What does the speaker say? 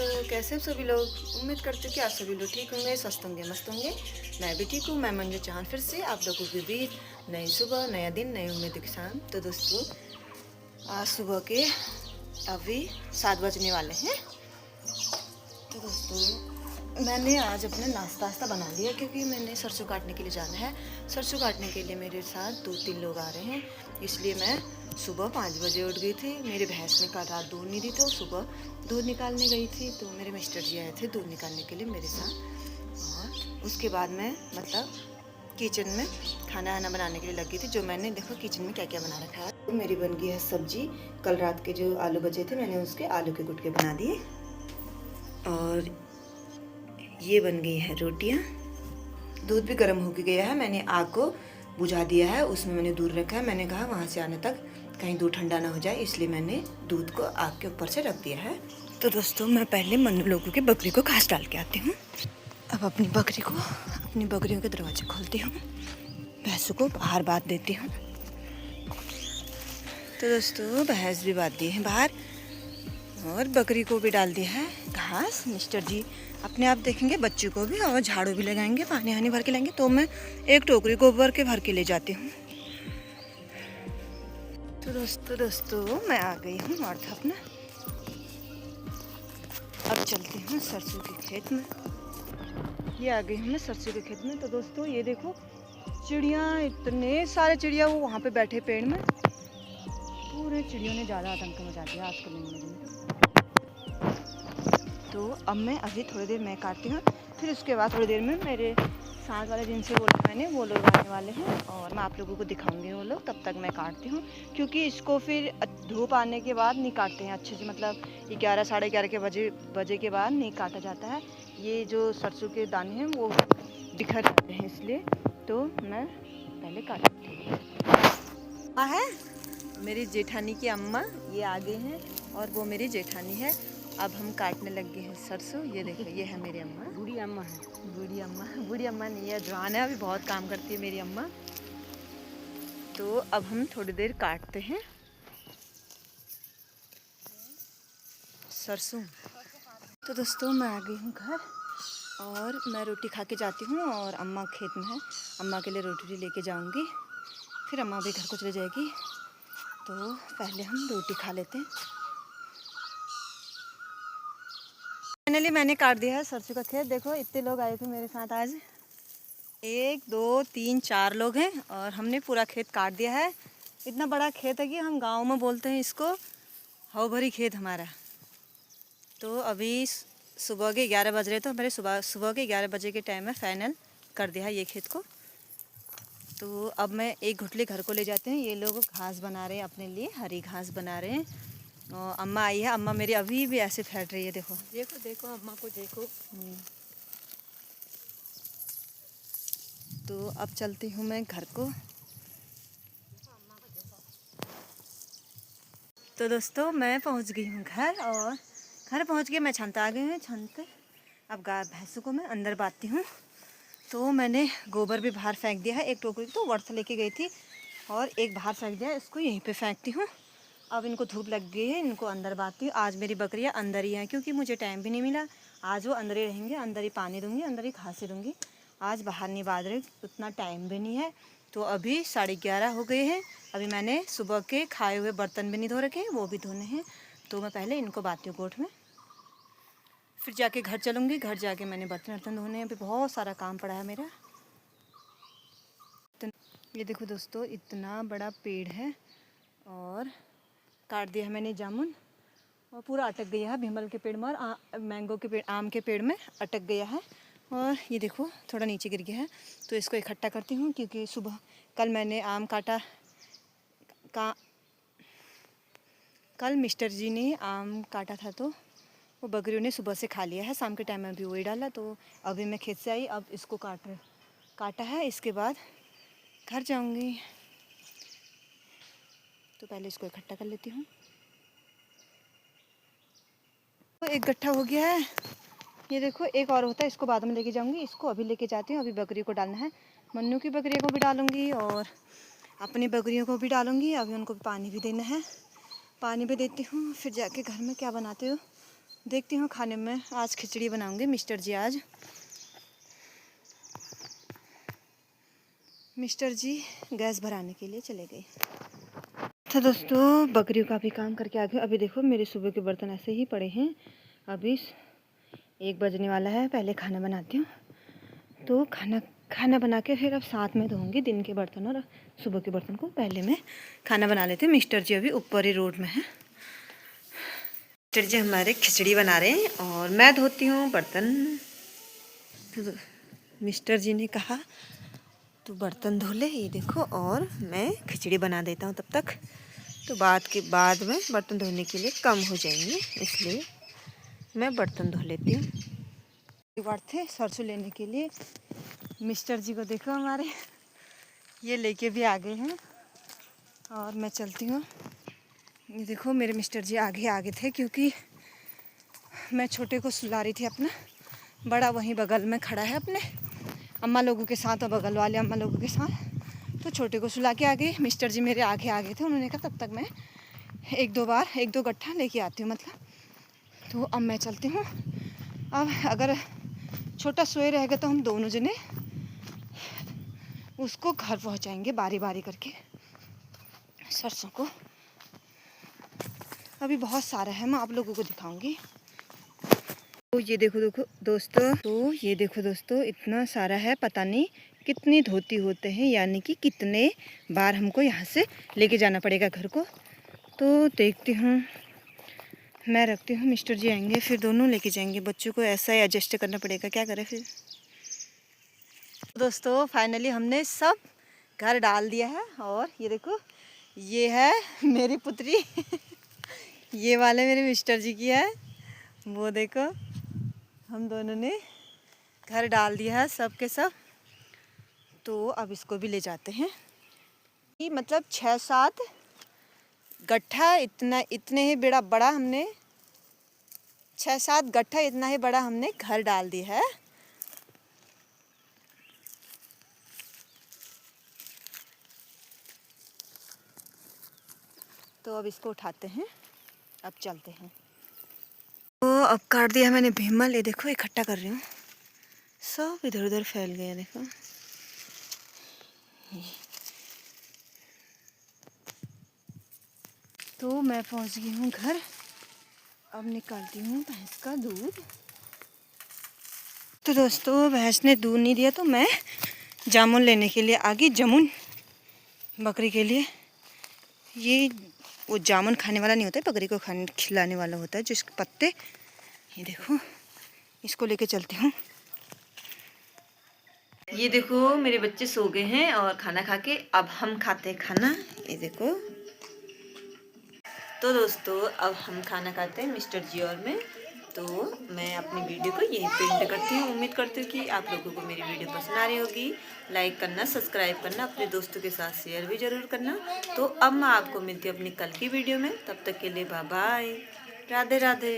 दोस्तों, कैसे हैं सभी लोग। उम्मीद करती हूँ कि आप सभी लोग ठीक होंगे, स्वस्थ होंगे, मस्त होंगे। मैं भी ठीक हूँ। मैं मंजू चौहान फिर से आप लोगों के बीच नई सुबह, नया दिन, नई उम्मीद के साथ। तो दोस्तों, आज सुबह के अभी 7 बजने वाले हैं। तो दोस्तों, मैंने आज अपना नाश्ता वास्ता बना लिया क्योंकि मैंने सरसों काटने के लिए जाना है। सरसों काटने के लिए मेरे साथ 2-3 लोग आ रहे हैं, इसलिए मैं सुबह 5 बजे उठ गई थी। मेरी भैंस ने कल रात दूध नहीं दी तो सुबह दूध निकालने गई थी, तो मेरे मिस्टर जी आए थे दूध निकालने के लिए मेरे साथ। और उसके बाद मैं किचन में खाना वाना बनाने के लिए लग गई थी। जो मैंने देखो किचन में क्या क्या बना रखा है। तो मेरी बन गई है सब्जी। कल रात के जो आलू बचे थे मैंने उसके आलू के गुटके बना दिए। और ये बन गई है रोटियाँ। दूध भी गर्म होके गया है, मैंने आग को बुझा दिया है, उसमें मैंने दूध रखा है। मैंने कहा वहाँ से आने तक कहीं दूध ठंडा ना हो जाए, इसलिए मैंने दूध को आग के ऊपर से रख दिया है। तो दोस्तों, मैं पहले मन्नू लोगों की बकरी को घास डाल के आती हूँ। अब अपनी बकरियों के दरवाजे खोलती हूँ, भैंसों को बाहर बांध देती हूँ। तो दोस्तों, भैंस भी बांध दी है बाहर और बकरी को भी डाल दिया है घास। मिस्टर जी अपने आप देखेंगे बच्चे को भी, और झाड़ू भी लगाएंगे, पानी वानी भर के लाएंगे। तो मैं एक टोकरी गोबर के भर के ले जाती हूँ। तो दोस्तों मैं आ गई हूँ और अपना अब चलती हूँ सरसों के खेत में। ये आ गई हूँ मैं सरसों के खेत में। तो दोस्तों, ये देखो चिड़िया, इतने सारे चिड़िया वो वहाँ पे बैठे पेड़ में। पूरे चिड़ियों ने ज़्यादा आतंक मचा दिया आजकल इन लोगों ने। तो अब मैं अभी थोड़ी देर मैं काटती हूँ, फिर उसके बाद थोड़ी देर में मेरे साथ वाले जिनसे बोला मैंने वो लोग आने वाले हैं और मैं आप लोगों को दिखाऊंगी वो लोग। तब तक मैं काटती हूँ क्योंकि इसको फिर धूप आने के बाद नहीं काटते हैं अच्छे से, मतलब 11 साढ़े 11 के बजे के बाद नहीं काटा जाता है। ये जो सरसों के दाने हैं वो बिखर जाते हैं, इसलिए तो मैं पहले काटती हूँ। है मेरी जेठानी की अम्मा, ये आगे हैं और वो मेरी जेठानी है। अब हम काटने लग गए हैं सरसों। ये देखो, ये है मेरी अम्मा। बूढ़ी अम्मा है। बूढ़ी अम्मा नहीं है, जवान है, अभी बहुत काम करती है मेरी अम्मा। तो अब हम थोड़ी देर काटते हैं सरसों। तो दोस्तों, मैं आ गई हूँ घर और मैं रोटी खा के जाती हूँ और अम्मा खेत में है, अम्मा के लिए रोटी लेके जाऊँगी, फिर अम्मा भी घर को चले जाएगी। तो पहले हम रोटी खा लेते हैं। फाइनली मैंने काट दिया है सरसों का खेत। देखो इतने लोग आए थे मेरे साथ आज, 1 2 3 4 लोग हैं और हमने पूरा खेत काट दिया है। इतना बड़ा खेत है कि हम गांव में बोलते हैं इसको हौ भरी खेत हमारा। तो अभी सुबह के 11 बज रहे, तो हमारे सुबह के 11 बजे के टाइम में फाइनल कर दिया है ये खेत को। तो अब मैं एक घुटली घर को ले जाते हैं। ये लोग घास बना रहे हैं अपने लिए, हरी घास बना रहे हैं। और अम्मा आई है, अम्मा मेरी अभी भी ऐसे फैट रही है, देखो देखो देखो अम्मा को देखो। तो अब चलती हूँ मैं घर को। तो दोस्तों, मैं पहुँच गई हूँ घर और घर पहुँच के मैं छत आ गई हूँ। छत अब गाय भैंसों को मैं अंदर बांधती हूँ। तो मैंने गोबर भी बाहर फेंक दिया है, एक टोकरी तो वर्ष लेके गई थी और एक बाहर फेंक दिया है, इसको यहीं पे फेंकती हूँ। अब इनको धूप लग गई है, इनको अंदर बांधती हूँ। आज मेरी बकरियाँ अंदर ही हैं क्योंकि मुझे टाइम भी नहीं मिला। आज वो अंदर ही रहेंगे, अंदर ही पानी दूँगी, अंदर ही घासें दूँगी। आज बाहर नहीं बांध रही, उतना टाइम भी नहीं है। तो अभी 11:30 हो गए हैं। अभी मैंने सुबह के खाए हुए बर्तन भी नहीं धो रखे, वो भी धोने हैं। तो मैं पहले इनको बांधती हूँ गोठ में, फिर जाके घर चलूँगी। घर जाके मैंने बर्तन वर्तन धोने हैं, अभी बहुत सारा काम पड़ा है मेरा। ये देखो दोस्तों, इतना बड़ा पेड़ है और काट दिया है मैंने जामुन और पूरा अटक गया है भीमल के पेड़ में और मैंगो के पेड़, आम के पेड़ में अटक गया है। और ये देखो थोड़ा नीचे गिर गया है, तो इसको इकट्ठा करती हूँ क्योंकि सुबह कल मैंने आम काटा कल मिस्टर जी ने आम काटा था, तो वो बकरियों ने सुबह से खा लिया है। शाम के टाइम में भी वही डाला। तो अभी मैं खेत से आई, अब इसको काटा है, इसके बाद घर जाऊंगी। तो पहले इसको इकट्ठा कर लेती हूँ। तो एक गट्ठा हो गया है, ये देखो एक और होता है, इसको बाद में लेके जाऊंगी। इसको अभी लेके जाती हूँ, अभी बकरी को डालना है। मन्नू की बकरियों को भी डालूंगी और अपनी बकरियों को भी डालूंगी। अभी उनको पानी भी देना है, पानी भी देती हूँ, फिर जाके घर में क्या बनाती हूँ देखती हूँ खाने में। आज खिचड़ी बनाऊंगी। मिस्टर जी गैस भराने के लिए चले गए। तो दोस्तों बकरियों का भी काम करके आ गए। अभी देखो मेरे सुबह के बर्तन ऐसे ही पड़े हैं। अभी 1 बजने वाला है। पहले खाना बनाती हूँ, तो खाना बना के फिर अब साथ में धोऊंगी दिन के बर्तन और सुबह के बर्तन को। पहले मैं खाना बना लेती हूँ। मिस्टर जी अभी ऊपर ही रोड में है। मिस्टर जी हमारे खिचड़ी बना रहे हैं और मैं धोती हूँ बर्तन। तो मिस्टर जी ने कहा तो बर्तन धो ले, ये देखो, और मैं खिचड़ी बना देता हूँ तब तक। तो बाद में बर्तन धोने के लिए कम हो जाएंगे, इसलिए मैं बर्तन धो लेती हूँ। एक बार थे सरसों लेने के लिए। मिस्टर जी को देखो हमारे, ये लेके भी आ गए हैं और मैं चलती हूँ। ये देखो मेरे मिस्टर जी आगे थे, क्योंकि मैं छोटे को सुला रही थी अपना। बड़ा वहीं बगल में खड़ा है अपने अम्मा लोगों के साथ और बगल वाले अम्मा लोगों के साथ। तो छोटे को सुला के आ गई। मिस्टर जी मेरे आगे थे। उन्होंने कहा तब तक मैं 1-2 गट्ठा लेके आती हूँ, मतलब। तो अब मैं चलती हूँ। अब अगर छोटा सोए रहेगा तो हम दोनों जने उसको घर पहुँचाएंगे बारी बारी करके सरसों को। अभी बहुत सारा है, मैं आप लोगों को दिखाऊंगी। तो ये देखो दोस्तों, इतना सारा है। पता नहीं कितनी धोती होते हैं, यानी कि कितने बार हमको यहाँ से लेके जाना पड़ेगा घर को। तो देखती हूँ, मैं रखती हूँ। मिस्टर जी आएंगे फिर दोनों लेके जाएंगे। बच्चों को ऐसा ही एडजस्ट करना पड़ेगा, क्या करें फिर। दोस्तों फाइनली हमने सब घर डाल दिया है। और ये देखो, ये है मेरी पुत्री ये वाले मेरे मिस्टर जी की है। वो देखो, हम दोनों ने घर डाल दिया है सब के सब। तो अब इसको भी ले जाते हैं। कि मतलब 6-7 गट्ठा इतने ही बड़ा हमने 6-7 गट्ठा इतना ही बड़ा हमने घर डाल दिया है। तो अब इसको उठाते हैं, अब चलते हैं। तो अब काट दिया मैंने भीमल। ये देखो इकट्ठा कर रही हूँ, सब इधर उधर फैल गया देखो। तो मैं पहुँच गई हूँ घर। अब निकालती हूँ भैंस का दूध। तो दोस्तों भैंस ने दूध नहीं दिया, तो मैं जामुन लेने के लिए आ गई। जामुन बकरी के लिए। ये वो जामुन खाने वाला नहीं होता है, बकरी को खिलाने वाला होता है, जिसके पत्ते। ये देखो, इसको लेके चलती हूँ। ये देखो मेरे बच्चे सो गए हैं और खाना खा के अब हम खाते हैं खाना। ये देखो। तो दोस्तों अब हम खाना खाते हैं, मिस्टर जी और मैं। तो मैं अपनी वीडियो को यहीं पे एंड करती हूँ। उम्मीद करती हूँ कि आप लोगों को मेरी वीडियो पसंद आ रही होगी। लाइक करना, सब्सक्राइब करना, अपने दोस्तों के साथ शेयर भी ज़रूर करना। तो अब मैं आपको मिलती हूँ अपनी कल की वीडियो में। तब तक के लिए बाय बाय, राधे राधे।